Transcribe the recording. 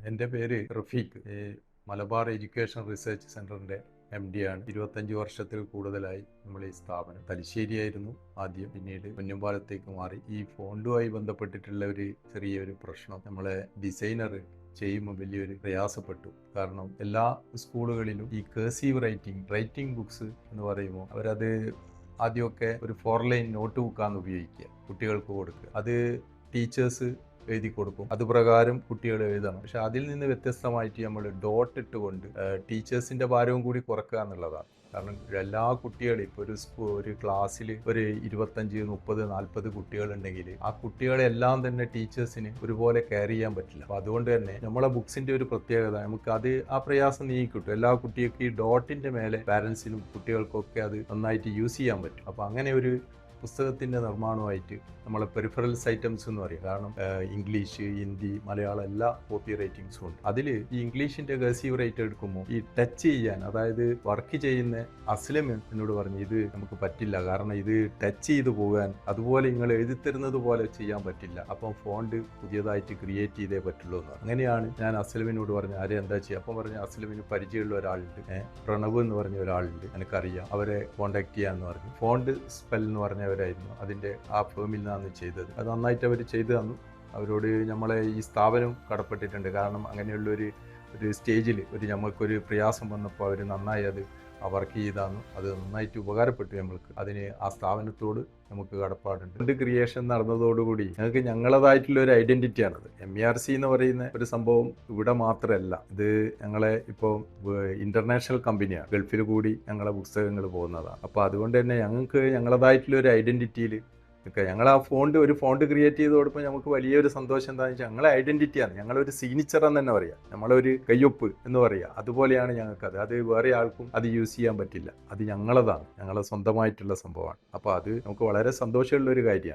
എൻ്റെ പേര് Rafeeq. Malabar education research സെൻ്ററിൻ്റെ MD ആണ്. 25 വർഷത്തിൽ കൂടുതലായി നമ്മൾ ഈ സ്ഥാപനം. തലശ്ശേരിയായിരുന്നു ആദ്യം, പിന്നീട് പൊന്നുംപാലത്തേക്ക് മാറി. ഈ ഫോണ്ടുമായി ബന്ധപ്പെട്ടിട്ടുള്ള ഒരു ചെറിയൊരു പ്രശ്നം നമ്മളെ ഡിസൈനർ ചെയ്യുമ്പോൾ വലിയൊരു പ്രയാസപ്പെട്ടു. കാരണം എല്ലാ സ്കൂളുകളിലും ഈ കേഴ്സീവ് റൈറ്റിംഗ് ബുക്സ് എന്ന് പറയുമ്പോൾ അവരത് ആദ്യമൊക്കെ ഒരു 4 ലൈൻ നോട്ട് ബുക്കാണ് ഉപയോഗിക്കുക, കുട്ടികൾക്ക് കൊടുക്കുക. അത് ടീച്ചേഴ്സ് എഴുതി കൊടുക്കും, അതുപ്രകാരം കുട്ടികൾ എഴുതണം. പക്ഷെ അതിൽ നിന്ന് വ്യത്യസ്തമായിട്ട് നമ്മൾ ഡോട്ട് ഇട്ടുകൊണ്ട് ടീച്ചേഴ്സിന്റെ ഭാരവും കൂടി കുറക്കുക എന്നുള്ളതാണ്. കാരണം എല്ലാ കുട്ടികളും ഇപ്പോൾ ഒരു ക്ലാസ്സിൽ ഒരു 25, 30, 40 കുട്ടികളുണ്ടെങ്കിൽ ആ കുട്ടികളെല്ലാം തന്നെ ടീച്ചേഴ്സിന് ഒരുപോലെ കെയർ ചെയ്യാൻ പറ്റില്ല. അപ്പോൾ അതുകൊണ്ട് തന്നെ നമ്മളെ ബുക്സിന്റെ ഒരു പ്രത്യേകത, നമുക്ക് അത് ആ പ്രയാസം നീക്കിക്കിട്ടും. എല്ലാ കുട്ടികൾക്കും ഈ ഡോട്ടിന്റെ മേലെ പാരൻസിനും കുട്ടികൾക്കൊക്കെ അത് നന്നായിട്ട് യൂസ് ചെയ്യാൻ പറ്റും. അപ്പോൾ അങ്ങനെ ഒരു പുസ്തകത്തിൻ്റെ നിർമ്മാണമായിട്ട് നമ്മളെ പെരിഫറൽസ് ഐറ്റംസ് എന്ന് പറയും. കാരണം ഇംഗ്ലീഷ്, ഹിന്ദി, മലയാളം എല്ലാ കോപ്പി റൈറ്റിങ്സും ഉണ്ട്. അതിൽ ഈ ഇംഗ്ലീഷിൻ്റെ കർസീവ് റൈറ്റ് എടുക്കുമ്പോൾ ഈ ടച്ച് ചെയ്യാൻ, അതായത് വർക്ക് ചെയ്യുന്ന അസ്ലം എന്നോട് പറഞ്ഞു ഇത് നമുക്ക് പറ്റില്ല, കാരണം ഇത് ടച്ച് ചെയ്ത് പോകാൻ അതുപോലെ നിങ്ങൾ എഴുതിത്തരുന്നത് പോലെ ചെയ്യാൻ പറ്റില്ല, അപ്പം ഫോണ്ട് പുതിയതായിട്ട് ക്രിയേറ്റ് ചെയ്തേ പറ്റുള്ളൂ എന്ന്. അങ്ങനെയാണ് ഞാൻ അസ്ലമിനോട് പറഞ്ഞു ആരെ എന്താ ചെയ്യുക. അപ്പം പറഞ്ഞു അസ്ലമിന് പരിചയമുള്ള ഒരാളുണ്ട്, പ്രണവ് എന്ന് പറഞ്ഞ ഒരാളുണ്ട്, എനിക്കറിയാം, അവരെ കോൺടാക്ട് ചെയ്യാമെന്ന് പറഞ്ഞു. ഫോണ്ട് സ്പെൽ എന്ന് പറഞ്ഞവരായിരുന്നു അതിൻ്റെ ആ ഫേമിൽ നിന്നാണ് ചെയ്തത്. അത് നന്നായിട്ട് അവർ ചെയ്തു തന്നു. അവരോട് നമ്മളെ ഈ സ്ഥാപനം കടപ്പെട്ടിട്ടുണ്ട്. കാരണം അങ്ങനെയുള്ളൊരു സ്റ്റേജിൽ നമുക്കൊരു പ്രയാസം വന്നപ്പോൾ അവർ നന്നായി അത് വർക്ക് ചെയ്താന്നു. അത് നന്നായിട്ട് ഉപകാരപ്പെട്ടു നമ്മൾക്ക്. അതിന് ആ സ്ഥാപനത്തോട് നമുക്ക് കടപ്പാടുണ്ട്. ഫണ്ട് ക്രിയേഷൻ നടന്നതോടുകൂടി ഞങ്ങൾക്ക് ഞങ്ങളതായിട്ടുള്ള ഒരു ഐഡന്റിറ്റിയാണത്. MERC എന്ന് പറയുന്ന ഒരു സംഭവം ഇവിടെ മാത്രമല്ല, ഇത് ഞങ്ങളെ ഇപ്പോൾ ഇന്റർനാഷണൽ കമ്പനിയാണ്. ഗൾഫിൽ കൂടി ഞങ്ങളെ പുസ്തകങ്ങൾ പോകുന്നതാണ്. അപ്പോൾ അതുകൊണ്ട് തന്നെ ഞങ്ങൾക്ക് ഞങ്ങളതായിട്ടുള്ള ഒരു ഐഡന്റിറ്റിയിൽ ഞങ്ങൾ ആ ഒരു ഫോണ്ട് ക്രിയേറ്റ് ചെയ്ത് കൊടുക്കുമ്പോൾ നമുക്ക് വലിയൊരു സന്തോഷം എന്താണെന്ന് വെച്ചാൽ ഞങ്ങളെ ഐഡന്റിറ്റിയാണ്, ഞങ്ങളൊരു സിഗ്നേച്ചർ എന്ന് തന്നെ പറയാം, നമ്മളൊരു കയ്യൊപ്പ് എന്ന് പറയുക. അതുപോലെയാണ് ഞങ്ങൾക്കത്. അത് വേറെ ആൾക്കും അത് യൂസ് ചെയ്യാൻ പറ്റില്ല. അത് ഞങ്ങളതാണ്, ഞങ്ങളെ സ്വന്തമായിട്ടുള്ള സംഭവമാണ്. അപ്പോൾ അത് നമുക്ക് വളരെ സന്തോഷമുള്ള ഒരു കാര്യമാണ്.